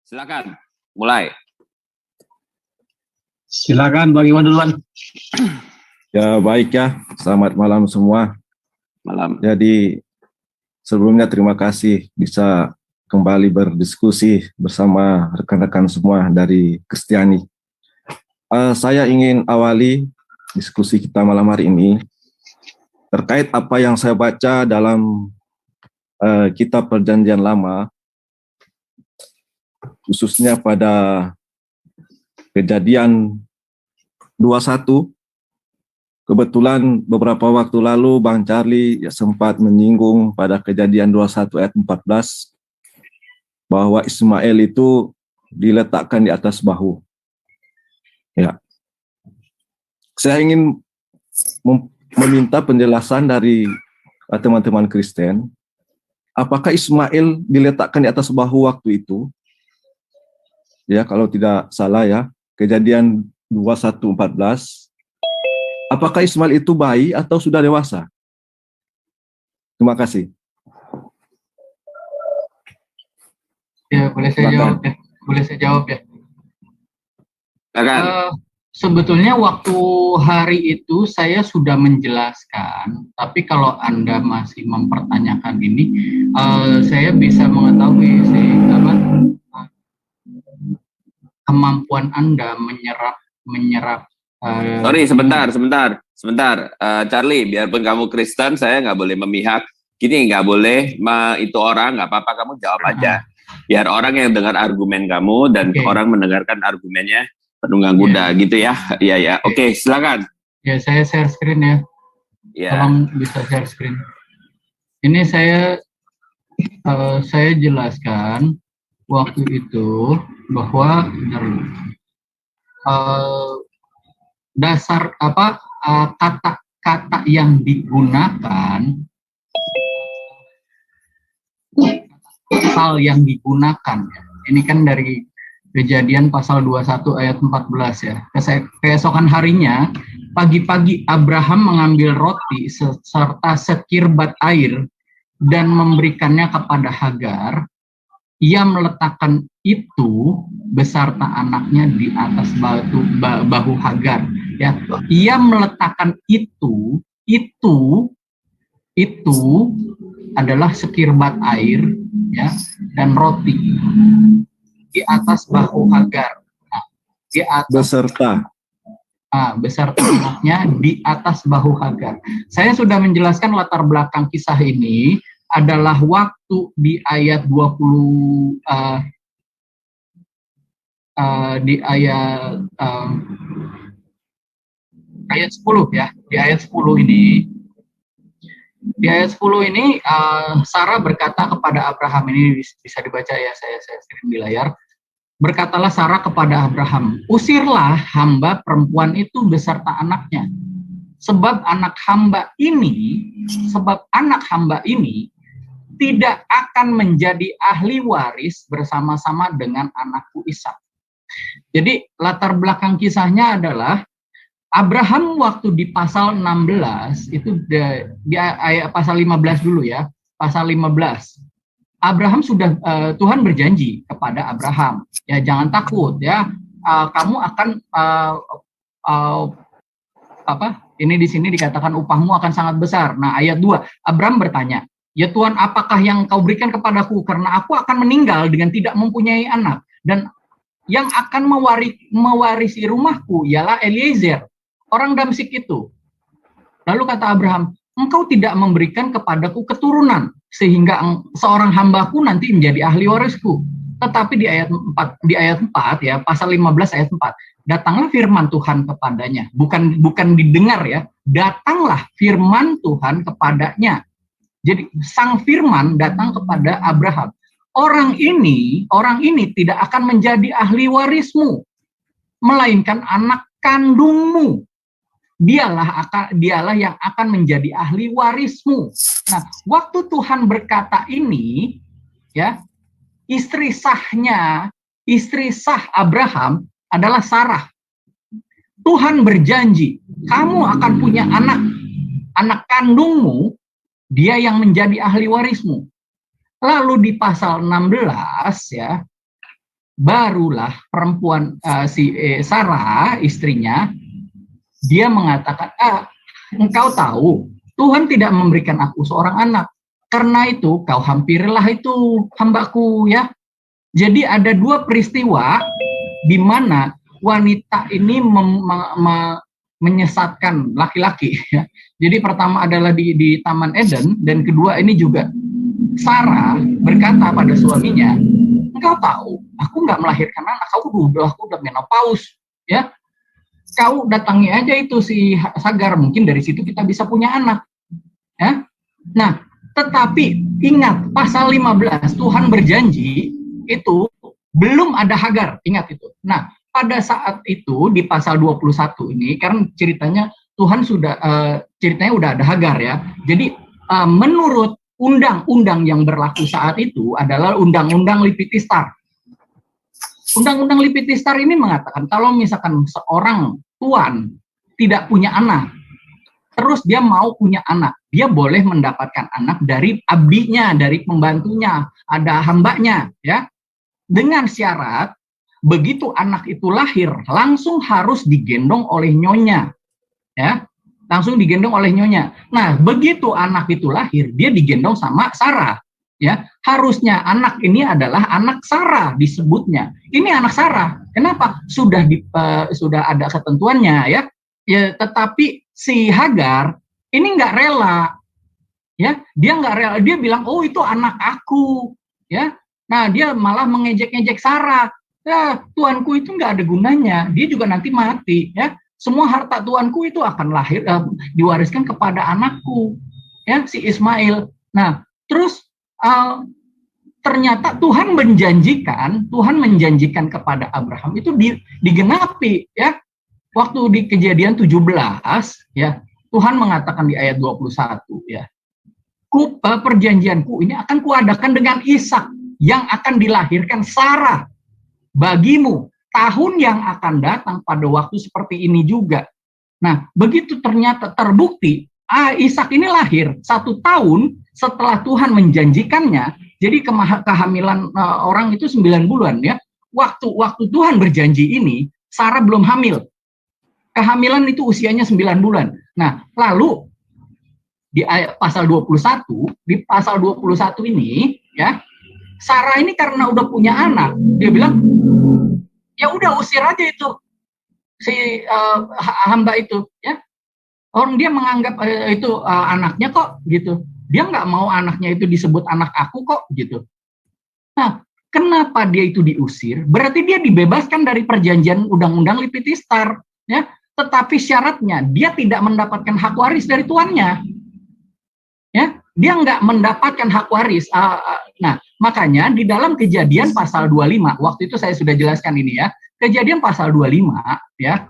Silakan, mulai. Silakan Bang Iwan duluan. Ya baik ya, selamat malam semua. Malam. Jadi sebelumnya terima kasih bisa kembali berdiskusi bersama rekan-rekan semua dari Kristiani. Saya ingin awali diskusi kita malam hari ini terkait apa yang saya baca dalam kitab Perjanjian Lama, khususnya pada Kejadian 21. Kebetulan beberapa waktu lalu Bang Charlie sempat menyinggung pada Kejadian 21 ayat 14 bahwa Ismail itu diletakkan di atas bahu. Ya. Saya ingin meminta penjelasan dari teman-teman Kristen, apakah Ismail diletakkan di atas bahu waktu itu? Ya, kalau tidak salah ya, Kejadian 21:14. Apakah Ismail itu bayi atau sudah dewasa? Terima kasih. Ya, boleh saya jawab ya. Boleh saya jawab ya. Sebetulnya waktu hari itu saya sudah menjelaskan, tapi kalau Anda masih mempertanyakan ini, saya bisa mengetahui kemampuan Anda menyerap. Sorry, sebentar. Charlie, biarpun kamu Kristen, saya nggak boleh memihak. Gini, nggak boleh itu orang, nggak apa-apa, kamu jawab aja. Biar orang yang dengar argumen kamu dan orang mendengarkan argumennya penunggang kuda, gitu ya. Iya. Oke, silakan. Ya, saya share screen ya. Tolong bisa share screen. Ini saya jelaskan waktu itu bahwa dasar kata-kata yang digunakan, pasal yang digunakan ya. Ini kan dari Kejadian pasal 21 ayat 14 ya. Keesokan harinya, pagi-pagi Abraham mengambil roti serta sekirbat air dan memberikannya kepada Hagar. Ia meletakkan itu beserta anaknya di atas bahu Hagar. Ya, ia meletakkan itu adalah sekirbat air ya dan roti di atas bahu Hagar. Nah, di atas beserta anaknya di atas bahu Hagar. Saya sudah menjelaskan latar belakang kisah ini adalah waktu di ayat 20 di ayat 10 ya. Di ayat 10 ini Sarah berkata kepada Abraham, ini bisa dibaca ya, saya screen di layar. Berkatalah Sarah kepada Abraham, usirlah hamba perempuan itu beserta anaknya, sebab anak hamba ini tidak akan menjadi ahli waris bersama-sama dengan anakku Ishak. Jadi latar belakang kisahnya adalah Abraham waktu di pasal 16 itu di ayat pasal 15 dulu ya, pasal 15. Abraham sudah Tuhan berjanji kepada Abraham, ya jangan takut ya, kamu akan ini di sini dikatakan upahmu akan sangat besar. Nah, ayat 2, Abraham bertanya, ya Tuhan, apakah yang kau berikan kepadaku, karena aku akan meninggal dengan tidak mempunyai anak, dan yang akan mewarisi rumahku ialah Eliezer, orang Damsik itu. Lalu kata Abraham, engkau tidak memberikan kepadaku keturunan, sehingga seorang hambaku nanti menjadi ahli warisku. Tetapi di ayat 4 ya, pasal 15 ayat 4, datanglah firman Tuhan kepadanya, bukan didengar ya, datanglah firman Tuhan kepadanya. Jadi sang firman datang kepada Abraham. Orang ini tidak akan menjadi ahli warismu, melainkan anak kandungmu. Dialah yang akan menjadi ahli warismu. Nah, waktu Tuhan berkata ini, ya, istri sah Abraham adalah Sarah. Tuhan berjanji, kamu akan punya anak kandungmu, dia yang menjadi ahli warismu. Lalu di pasal 16 ya, barulah perempuan Sarah istrinya, dia mengatakan, engkau tahu Tuhan tidak memberikan aku seorang anak, karena itu kau hampirilah itu hambaku ya. Jadi ada dua peristiwa di mana wanita ini menyesatkan laki-laki ya. Jadi pertama adalah di Taman Eden, dan kedua ini juga Sarah berkata pada suaminya, engkau tahu aku nggak melahirkan anak, aku udah menopause ya. Kau datangi aja itu si Hagar, mungkin dari situ kita bisa punya anak ya. Nah, tetapi ingat pasal 15 Tuhan berjanji itu belum ada Hagar, ingat itu. Nah, pada saat itu di pasal 21 ini, karena ceritanya Tuhan sudah ceritanya udah ada Hagar ya. Jadi menurut undang-undang yang berlaku saat itu adalah Undang-Undang Lipitistar. Undang-Undang Lipitistar ini mengatakan kalau misalkan seorang tuan tidak punya anak, terus dia mau punya anak, dia boleh mendapatkan anak dari abdinya, dari pembantunya, ada hambanya ya. Dengan syarat begitu anak itu lahir langsung harus digendong oleh nyonya ya, langsung digendong oleh nyonya. Nah, begitu anak itu lahir dia digendong sama Sarah ya. Harusnya anak ini adalah anak Sarah disebutnya. Ini anak Sarah. Kenapa? Sudah ada ketentuannya ya. Ya, tetapi si Hagar ini nggak rela ya, dia nggak rela, dia bilang oh itu anak aku ya. Nah, dia malah mengejek-ngejek Sarah. Ya, tuanku itu nggak ada gunanya, dia juga nanti mati ya. Semua harta tuanku itu akan diwariskan kepada anakku ya, si Ismail. Nah, terus ternyata Tuhan menjanjikan kepada Abraham itu digenapi ya. Waktu di Kejadian 17 ya, Tuhan mengatakan di ayat 21 ya, perjanjianku ini akan kuadakan dengan Ishak yang akan dilahirkan Sarah bagimu tahun yang akan datang pada waktu seperti ini juga. Nah, begitu ternyata terbukti Ishak ini lahir 1 tahun setelah Tuhan menjanjikannya. Jadi kehamilan orang itu 9 bulan ya. Waktu Tuhan berjanji ini Sarah belum hamil. Kehamilan itu usianya 9 bulan. Nah, lalu di pasal 21, di pasal 21 ini ya, Sarah ini karena udah punya anak, dia bilang, ya udah usir aja itu si hamba itu ya. Orang dia menganggap itu anaknya kok gitu. Dia nggak mau anaknya itu disebut anak aku kok gitu. Nah, kenapa dia itu diusir? Berarti dia dibebaskan dari perjanjian Undang-Undang Lipitistar ya. Tetapi syaratnya dia tidak mendapatkan hak waris dari tuannya. Ya, dia nggak mendapatkan hak waris. Nah, makanya di dalam Kejadian pasal 25, waktu itu saya sudah jelaskan ini ya. Kejadian pasal 25 ya,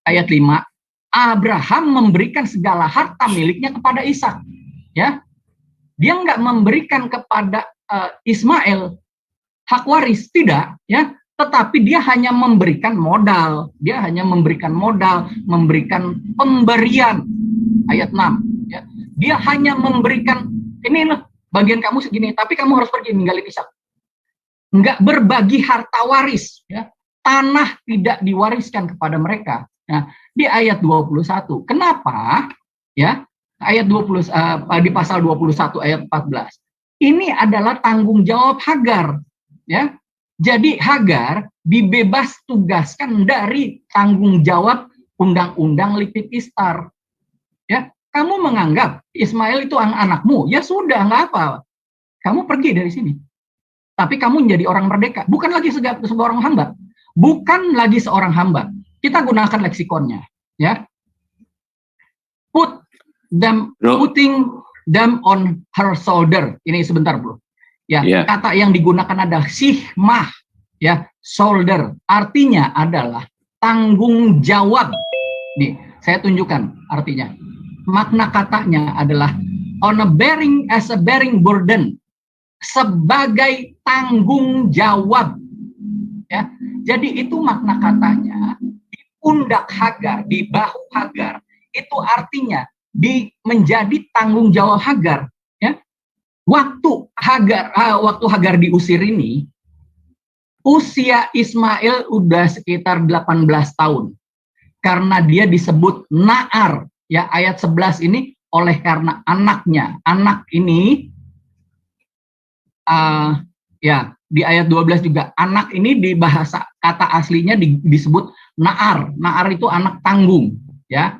ayat 5, Abraham memberikan segala harta miliknya kepada Ishak. Ya, dia nggak memberikan kepada Ismail hak waris, tidak ya. Tetapi dia hanya memberikan modal, memberikan pemberian. Ayat 6 ya. Dia hanya memberikan, ini loh, bagian kamu segini, tapi kamu harus pergi ninggalin Ishak. Enggak berbagi harta waris ya. Tanah tidak diwariskan kepada mereka. Nah, di ayat 21, kenapa ya? Ayat 20 di pasal 21 ayat 14. Ini adalah tanggung jawab Hagar ya. Jadi Hagar dibebas tugaskan dari tanggung jawab Undang-Undang Lipitistar. Ya, kamu menganggap Ismail itu anakmu, ya sudah, nggak apa. Kamu pergi dari sini. Tapi kamu menjadi orang merdeka, bukan lagi seorang hamba. Bukan lagi seorang hamba. Kita gunakan leksikonnya, ya. Putting them on her shoulder. Ini sebentar, Bro. Ya, kata yang digunakan adalah sihmah, ya, shoulder. Artinya adalah tanggung jawab. Nih, saya tunjukkan artinya. Makna katanya adalah as a bearing burden, sebagai tanggung jawab. Ya, jadi itu makna katanya. pundak Hagar, di bahu Hagar, itu artinya menjadi tanggung jawab Hagar. Ya, waktu Hagar diusir ini, usia Ismail udah sekitar 18 tahun. Karena dia disebut Na'ar, ya, ayat 11 ini oleh karena anaknya. Anak ini ya, di ayat 12 juga anak ini di bahasa kata aslinya disebut Na'ar. Na'ar itu anak tanggung, ya.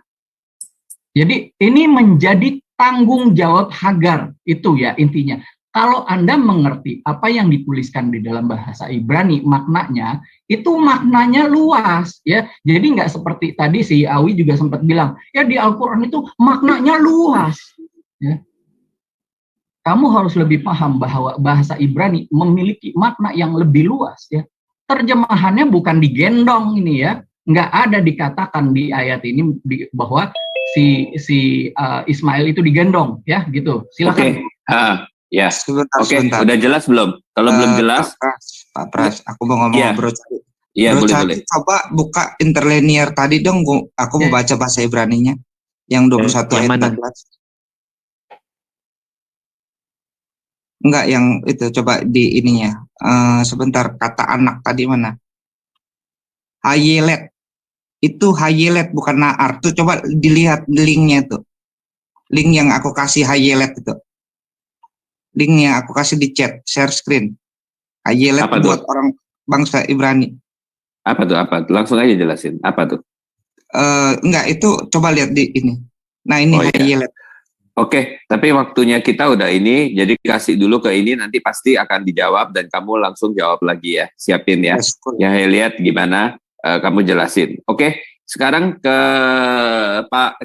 Jadi ini menjadi tanggung jawab Hagar, itu ya intinya. Kalau Anda mengerti apa yang dituliskan di dalam bahasa Ibrani, maknanya itu maknanya luas, ya. Jadi nggak seperti tadi si Awi juga sempat bilang, ya di Al-Quran itu maknanya luas, ya. Kamu harus lebih paham bahwa bahasa Ibrani memiliki makna yang lebih luas, ya. Terjemahannya bukan digendong ini, ya. Nggak ada dikatakan di ayat ini bahwa si Ismail itu digendong, ya, gitu. Silakan. Ya, sebentar. Udah jelas belum? Kalau belum jelas, Pak Pras, aku mau ngomong, Bro. Iya, boleh. Coba buka interlinear tadi dong, aku mau baca bahasa Ibraninya yang 21 ayat 14. Enggak, yang itu coba di ininya. Sebentar, kata anak tadi mana? Hayelet. Itu hayelet bukan Na'ar. Tuh coba dilihat linknya tuh. Link yang aku kasih hayelet itu. Linknya aku kasih di chat, share screen. Hayelet buat orang bangsa Ibrani. Apa tuh? Langsung aja jelasin. Apa tuh? Enggak, itu coba lihat di ini. Nah, ini hayelet. Oke, tapi waktunya kita udah ini, jadi kasih dulu ke ini, nanti pasti akan dijawab dan kamu langsung jawab lagi ya. Siapin ya. Ya, lihat gimana kamu jelasin. Oke, sekarang ke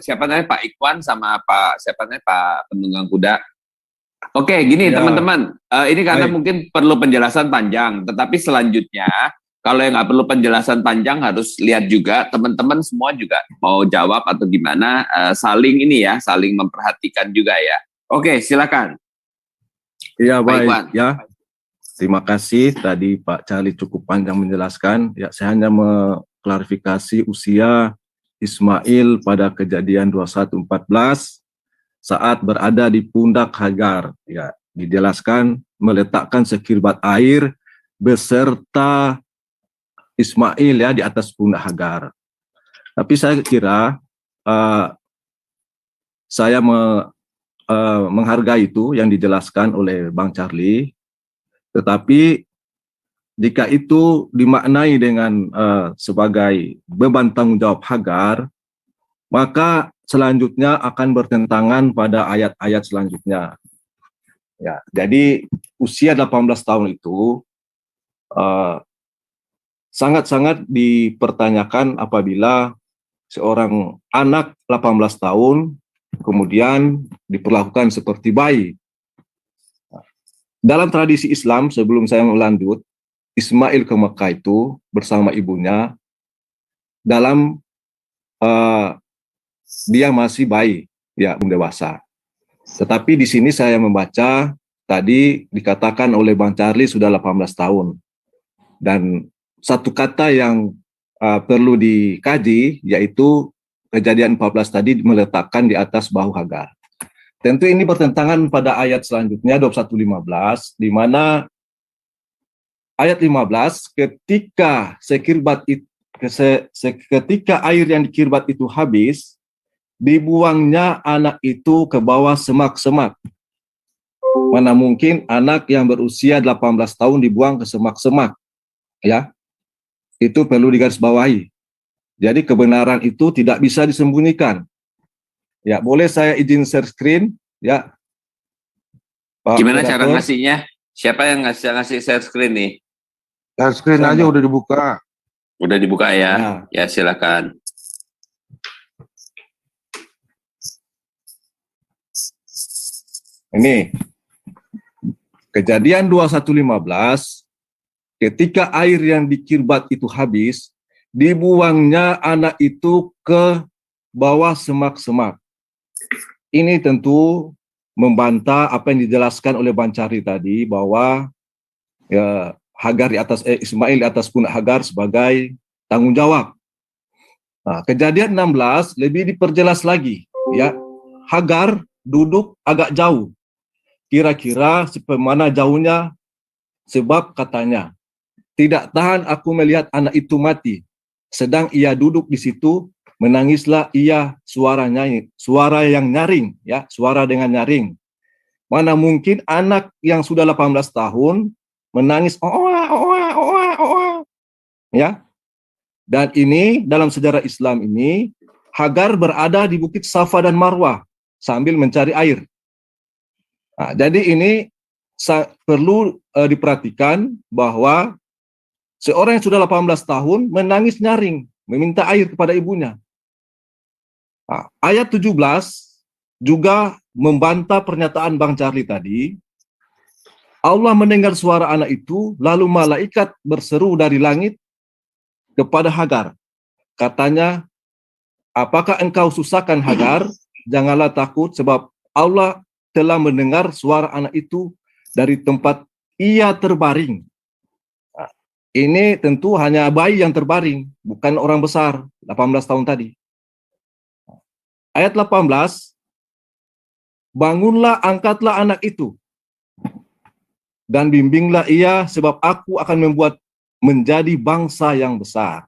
siapa namanya, Pak Ikhwan sama Pak Penunggang Kuda. Oke, gini teman-teman, ini karena mungkin perlu penjelasan panjang, tetapi selanjutnya kalau yang nggak perlu penjelasan panjang harus lihat juga, teman-teman semua juga mau jawab atau gimana, saling memperhatikan juga ya. Oke, silakan. Iya, baik ya. Terima kasih tadi Pak Charlie cukup panjang menjelaskan. Ya, saya hanya mengklarifikasi usia Ismail pada Kejadian 21:14. Saat berada di pundak Hagar, ya, dijelaskan meletakkan sekirbat air beserta Ismail ya di atas pundak Hagar. Tapi saya kira saya menghargai itu yang dijelaskan oleh Bang Charlie. Tetapi jika itu dimaknai dengan sebagai beban tanggung jawab Hagar, maka selanjutnya akan bertentangan pada ayat-ayat selanjutnya. Ya, jadi usia 18 tahun itu sangat-sangat dipertanyakan apabila seorang anak 18 tahun kemudian diperlakukan seperti bayi. Dalam tradisi Islam, sebelum saya melanjut, Ismail ke Mekah itu bersama ibunya dalam dia masih bayi, ya, belum dewasa. Tetapi di sini saya membaca tadi dikatakan oleh Bang Charlie sudah 18 tahun. Dan satu kata yang perlu dikaji yaitu Kejadian 14 tadi meletakkan di atas bahu Hagar. Tentu ini bertentangan pada ayat selanjutnya 21:15, di mana ayat 15 ketika ketika air yang dikirbat itu habis, dibuangnya anak itu ke bawah semak-semak. Mana mungkin anak yang berusia 18 tahun dibuang ke semak-semak, ya. Itu perlu digarisbawahi. Jadi kebenaran itu tidak bisa disembunyikan. Ya, boleh saya izin share screen, ya. Pak Gimana cara ngasihnya? Siapa yang ngasih share screen nih? Share screen aja udah dibuka. Udah dibuka ya? Ya, silakan. Ini Kejadian 21:15, ketika air yang dikirbat itu habis, dibuangnya anak itu ke bawah semak-semak. Ini tentu membantah apa yang dijelaskan oleh Bang Charlie tadi bahwa ya, Hagar di atas Ismail di atas pundak Hagar sebagai tanggung jawab. Nah, Kejadian 16 lebih diperjelas lagi, ya. Hagar duduk agak jauh. Kira-kira sepemana jauhnya, sebab katanya, tidak tahan aku melihat anak itu mati. Sedang ia duduk di situ, menangislah ia suara yang nyaring, ya, suara dengan nyaring. Mana mungkin anak yang sudah 18 tahun menangis oa oa oa oa, ya. Dan ini dalam sejarah Islam ini Hagar berada di Bukit Safa dan Marwah sambil mencari air. Nah, jadi ini perlu diperhatikan bahwa seorang yang sudah 18 tahun menangis nyaring, meminta air kepada ibunya. Nah, ayat 17 juga membantah pernyataan Bang Charlie tadi. Allah mendengar suara anak itu, lalu malaikat berseru dari langit kepada Hagar. Katanya, apakah engkau susahkan Hagar? Janganlah takut, sebab Allah telah mendengar suara anak itu dari tempat ia terbaring. Nah, ini tentu hanya bayi yang terbaring, bukan orang besar, 18 tahun tadi. Ayat 18, bangunlah, angkatlah anak itu, dan bimbinglah ia, sebab aku akan membuat menjadi bangsa yang besar.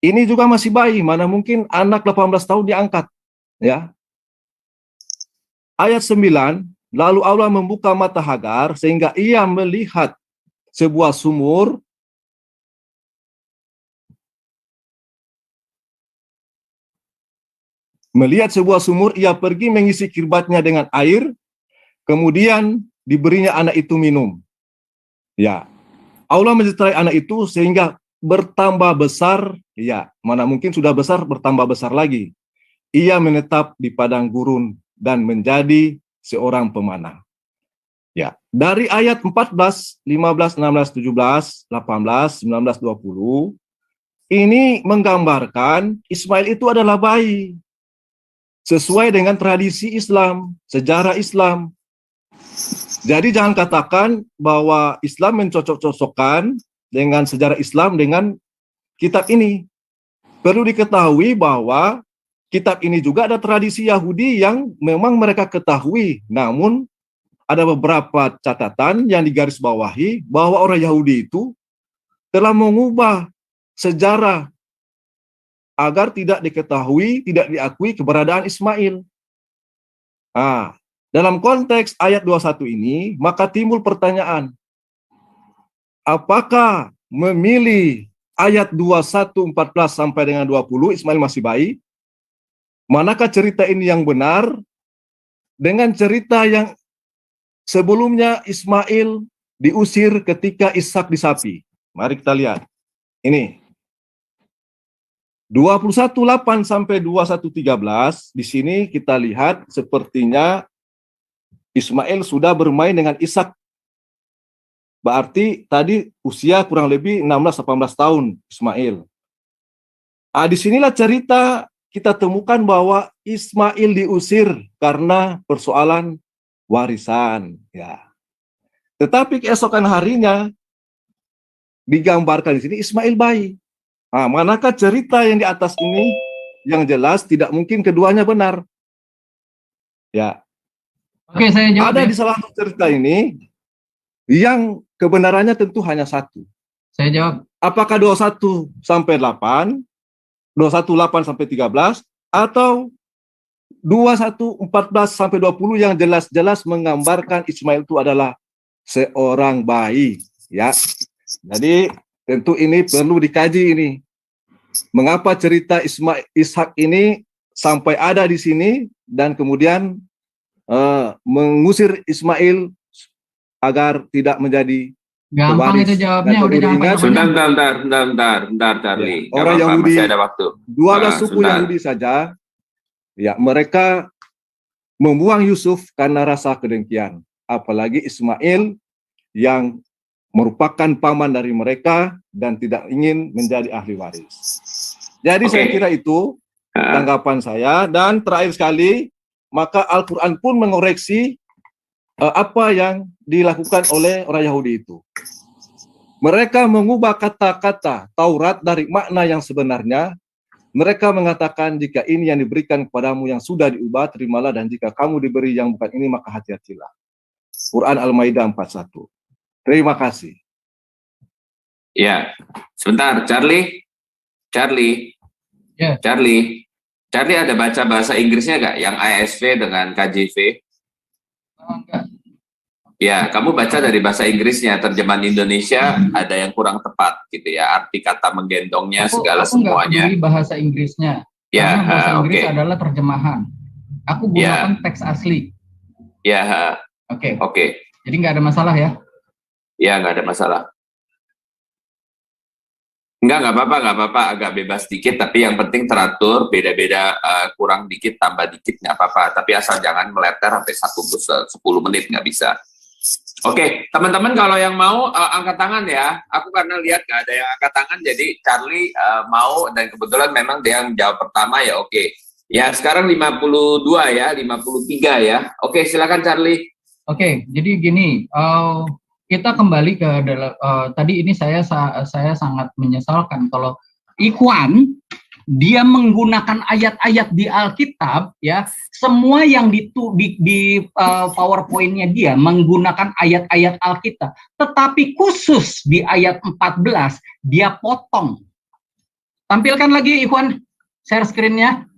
Ini juga masih bayi, mana mungkin anak 18 tahun diangkat. Ya. Ayat 9, lalu Allah membuka mata Hagar, sehingga ia melihat sebuah sumur, ia pergi mengisi kirbatnya dengan air, kemudian diberinya anak itu minum. Ya, Allah menyertai anak itu sehingga bertambah besar, ya, mana mungkin sudah besar, bertambah besar lagi. Ia menetap di padang gurun dan menjadi seorang pemanah. Ya, dari ayat 14, 15, 16, 17, 18, 19, 20, ini menggambarkan Ismail itu adalah bayi. Sesuai dengan tradisi Islam, sejarah Islam. Jadi jangan katakan bahwa Islam mencocok-cocokkan dengan sejarah Islam dengan kitab ini. Perlu diketahui bahwa kitab ini juga ada tradisi Yahudi yang memang mereka ketahui. Namun ada beberapa catatan yang digarisbawahi bahwa orang Yahudi itu telah mengubah sejarah agar tidak diketahui, tidak diakui keberadaan Ismail. Nah, dalam konteks ayat 21 ini, maka timbul pertanyaan, apakah memilih ayat 21, 14 sampai dengan 20, Ismail masih bayi? Manakah cerita ini yang benar dengan cerita yang sebelumnya Ismail diusir ketika Ishak disapi? Mari kita lihat. Ini 21:8 sampai 21:13, di sini kita lihat sepertinya Ismail sudah bermain dengan Ishak. Berarti tadi usia kurang lebih 16-18 tahun Ismail. Disinilah cerita kita temukan bahwa Ismail diusir karena persoalan warisan. Ya. Tetapi keesokan harinya digambarkan di sini Ismail bayi. Manakah cerita yang di atas ini yang jelas tidak mungkin keduanya benar? Ya. Oke, saya jawab. Ada di salah satu cerita ini yang kebenarannya tentu hanya satu. Saya jawab. Apakah 21 sampai 8, 21:8 sampai 13, atau 21:14 sampai 20 yang jelas-jelas menggambarkan Ismail itu adalah seorang bayi, ya. Jadi tentu ini perlu dikaji ini. Mengapa cerita Ishak ini sampai ada di sini dan kemudian mengusir Ismail agar tidak menjadi gampang pewaris. itu jawabnya, Dan udah gampang. Bentar, Charlie. Ya, orang Yahudi, masih ada waktu. 12 suku Yahudi saja, ya, mereka membuang Yusuf karena rasa kedengkian. Apalagi Ismail yang merupakan paman dari mereka dan tidak ingin menjadi ahli waris. Jadi saya kira itu tanggapan saya. Dan terakhir sekali, maka Al-Quran pun mengoreksi apa yang dilakukan oleh orang Yahudi itu. Mereka mengubah kata-kata Taurat dari makna yang sebenarnya Mereka mengatakan, jika ini yang diberikan kepadamu yang sudah diubah, terimalah, dan jika kamu diberi yang bukan ini, maka hati-hatilah. Quran Al-Maidah 41. Terima kasih. Ya, sebentar, Charlie. Ya. Charlie ada baca bahasa Inggrisnya nggak? Yang ASV dengan KJV? Enggak. Ya, kamu baca dari bahasa Inggrisnya, terjemahan Indonesia ada yang kurang tepat gitu ya, arti kata menggendongnya segala aku semuanya. Aku nggak peduli bahasa Inggrisnya, Ya, karena bahasa Inggris oke. adalah terjemahan. Aku gunakan teks asli. Ya, Oke. Jadi nggak ada masalah ya? Ya, nggak ada masalah. Nggak apa-apa, agak bebas dikit, tapi yang penting teratur, beda-beda, kurang dikit, tambah dikit, nggak apa-apa. Tapi asal jangan meleter sampai 10 menit, nggak bisa. Oke, teman-teman kalau yang mau angkat tangan ya. Aku karena lihat nggak ada yang angkat tangan, jadi Charlie mau, dan kebetulan memang dia yang jawab pertama ya, oke. Ya, sekarang 52 ya, 53 ya. Oke, silakan Charlie. Oke, jadi gini, kita kembali ke tadi ini saya sangat menyesalkan kalau Ikhwan dia menggunakan ayat-ayat di Alkitab ya, semua yang di PowerPoint-nya dia menggunakan ayat-ayat Alkitab, tetapi khusus di ayat 14 dia potong. Tampilkan lagi Ikhwan share screen-nya.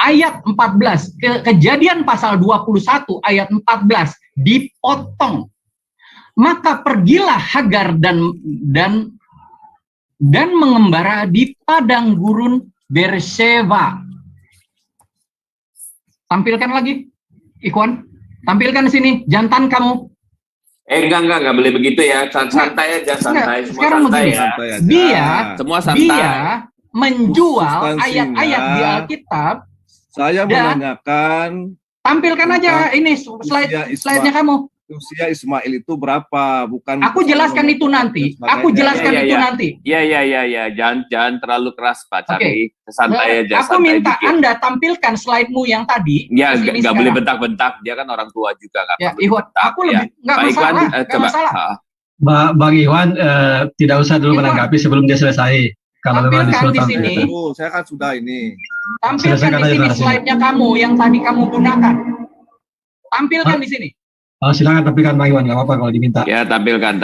Ayat 14, Kejadian pasal 21 ayat 14 dipotong. Maka pergilah Hagar dan mengembara di padang gurun Beersheba. Tampilkan lagi, Ikhwan. Tampilkan di sini, jantan kamu. Enggak boleh begitu ya. Santai aja, santai. Semua Sekarang santai begini, ya. Semua santai. Dia menjual ayat-ayat di Alkitab. Saya menanyakan. Tampilkan aja ini slide-nya kamu. Usia Ismail itu berapa? Bukan. Aku jelaskan itu nanti. Iya. Jangan terlalu keras Pak Charlie. Santai aja. Aku minta Anda tampilkan slide-mu yang tadi. Ya, nggak boleh bentak-bentak. Dia kan orang tua juga nggak perlu bentak. Aku lebih nggak masalah. Bang Iwan tidak usah dulu menanggapi sebelum dia selesai. Kalau memang tampilkan di sini. Saya kan sudah ini. Tampilkan di sini slide-nya kamu yang tadi kamu gunakan. Tampilkan di sini. Oh, silakan tampilkan Bang Iwan, nggak apa-apa kalau diminta. Ya, tampilkan.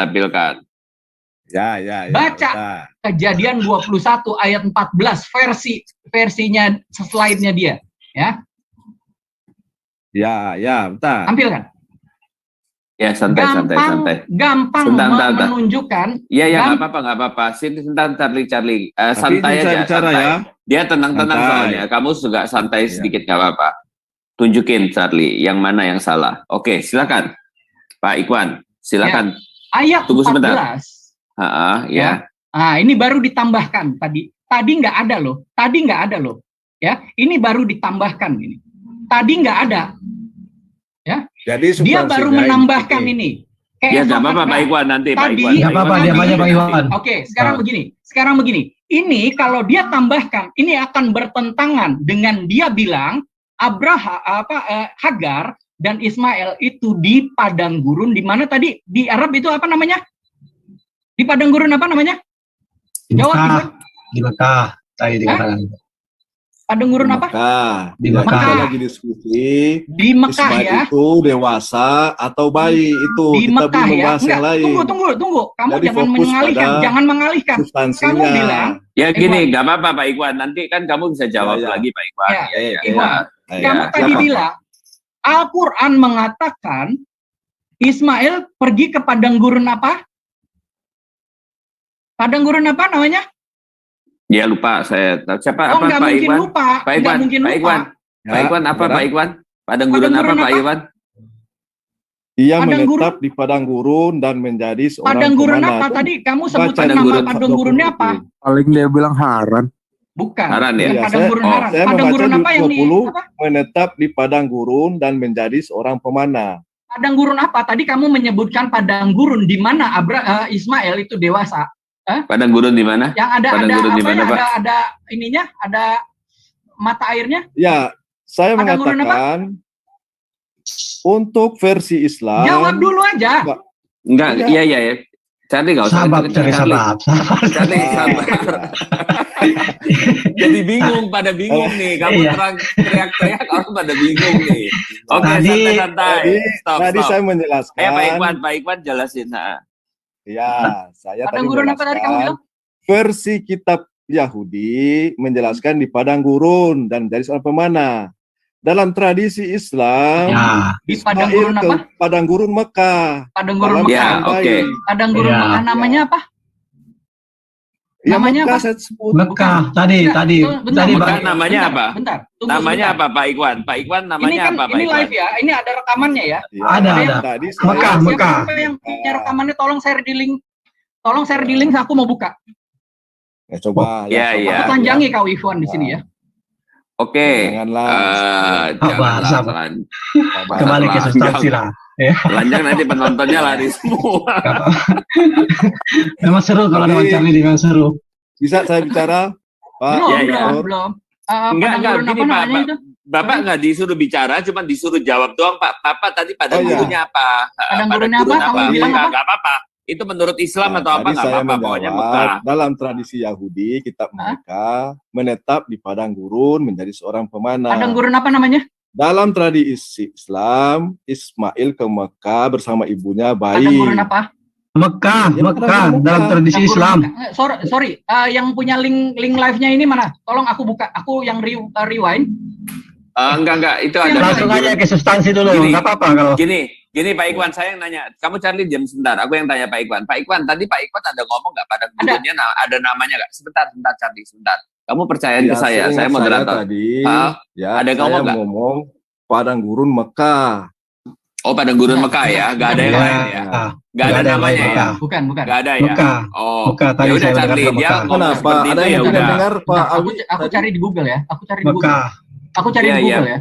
Ya. Baca Kejadian 21 ayat 14 versinya slide-nya dia, ya. Ya, bentar. Tampilkan. Ya, santai. Gampang menunjukkan. Iya, nggak apa-apa. Sini sebentar Charlie. Santai aja. Bicara, santai. Ya. Dia tenang soalnya. Kamu juga santai sedikit, nggak apa-apa. Tunjukin Charlie, yang mana yang salah. Oke, silakan. Pak Ikhwan, silakan. Ya, ayat tunggu 14. Sebentar. Ya. Nah, ini baru ditambahkan tadi. Tadi nggak ada loh. Ya, ini baru ditambahkan ini. Tadi nggak ada. Ya. Jadi dia baru menambahkan ini. Ya, nggak apa-apa Pak Ikhwan nanti. Tadi, nggak apa-apa, diam aja Pak Ikhwan. Oke, sekarang begini. Ini kalau dia tambahkan, ini akan bertentangan dengan dia bilang Hagar dan Ismail itu di padang gurun, di mana tadi di Arab itu apa namanya? Di padang gurun apa namanya? Jawab. Di Mekah. Tadi dikatakan. Padang gurun apa? Di Mekah. Lagi diskusi. Di Mekah Ismail ya. Itu dewasa atau bayi itu. Di kita Mekah ya. Yang lain. Tunggu. Kamu jadi jangan mengalihkan. Kamu bilang. Ya gini, nggak apa-apa Pak Ikhwan. Nanti kan kamu bisa jawab lagi Pak Ikhwan. Ikhwan. Kamu tadi bilang Al-Quran mengatakan Ismail pergi ke padang gurun apa? Padang gurun apa namanya? Ya lupa saya. Siapa? Nggak mungkin lupa. Pak Ikhwan apa Pak Ikhwan? Padang gurun apa Pak Ikhwan? Ia menetap di padang gurun dan menjadi seorang padang gurun pemanah. Apa tadi? Kamu sebutkan nama padang gurunnya apa? Paling dia bilang Haran. Bukan. Haran ya. Padang gurun Haran. Saya Padang gurun apa yang menetap di padang gurun dan menjadi seorang pemanah. Padang gurun apa? Tadi kamu menyebutkan padang gurun di mana Ismail itu dewasa. Padang gurun di mana? Yang ada ada ininya, ada mata airnya? Ya, saya mengatakan untuk versi Islam. Jawab dulu aja. Enggak, iya. Charlie nggak usah Sabar, cerita, cari Charlie. sabar. Sabar. Charlie sabar. Jadi bingung, pada bingung nih. Kamu Iya. terang teriak-teriak, orang pada bingung nih. Oke, Tadi- santai-santai. Stop, Tadi stop. saya menjelaskan. Pak Ikhwan jelasin. Nah. Ya, saya Padang tadi gurun apa tadi kamu menjelaskan bilang? versi kitab Yahudi menjelaskan di padang gurun dan dari seorang pemana. Dalam tradisi Islam, Ya, Di padang Ismail gurun ke apa? padang gurun Mekah. Padang gurun Dalam Ya, Mekah. keadaan oke. baik. Padang gurun Iya. Mekah namanya apa? Ya, Namanya Mekah apa? saya sebut. Mekah tadi Enggak, tadi bentar, tadi Mekah Bang. namanya bentar, apa? Bentar, tunggu Namanya sebentar. apa Pak Ikhwan? Pak Ikhwan Ini namanya kan apa Pak ini Ikhwan? live ya, ini ada rekamannya ya. Ya, Ada. Tadi Mekah, saya, Mekah. Siapa yang punya rekamannya tolong share di link. Tolong share di link, aku mau buka. Ya, coba. Iya, iya. Aku telanjangi kau Ikhwan di sini ya. Oke. Janganlah. Janganlah sabar. telan- Kembali ke substansi lah. Telanjang nanti penontonnya lari semua. Memang seru kalau ada Tapi- Charlie, memang seru. Bisa saya bicara, Pak? Belum, ya, ya. belum. Enggak, Padang gurun gini, apa Pak, namanya Pak. itu? Bapak nggak disuruh bicara, cuma disuruh jawab doang, Pak. Bapak tadi pada Oh, iya. gurunya apa? Padang Pada gurunnya gurun apa? Kamu bilang apa? Nggak apa-apa. Itu menurut Islam Nah, atau apa? tadi Nggak saya apa-apa. Pokoknya Mekah. menjawab, dalam tradisi Yahudi, kitab mereka menetap di padang gurun menjadi seorang pemanah. Padang gurun apa namanya? Dalam tradisi Islam, Ismail ke Mekah bersama ibunya Padang gurun bayi. apa? Mekah, Ya, Mekah Mekah. dalam tradisi Padang gurun Islam. Mekah. Sorry, yang punya link live-nya ini mana? Tolong aku buka. Aku yang rewind. Enggak. Itu Yang ada. Langsung aja ke substansi dulu, Gini. nggak apa-apa kalau. Gini Pak Ikhwan, saya yang nanya. Kamu Charlie diam sebentar. Aku yang tanya Pak Ikhwan. Pak Ikhwan, tadi Pak Ikhwan ada ngomong nggak pada gurunnya ada namanya nggak? Sebentar Charlie, sebentar. Kamu percaya ke saya seingat moderator. tadi, Hah? ya, Ada saya ngomong nggak? ngomong padang gurun Mekah. Oh, padang gurun Mekah ya? Nggak ada yang Iya. lain ya? Ah, Nggak ada namanya ya? Mekah. Bukan. Nggak ada ya? Mekah. Oh, Mekah, tadi ya udah saya mendengar Charlie, dia Mekah. ngomong Kenapa? seperti Ada itu ya yang tidak udah. dengar Pak Bentar, Awi? aku tadi? cari di Google ya. Aku cari di Google. Mekah. Aku cari di Iya, Google iya. ya.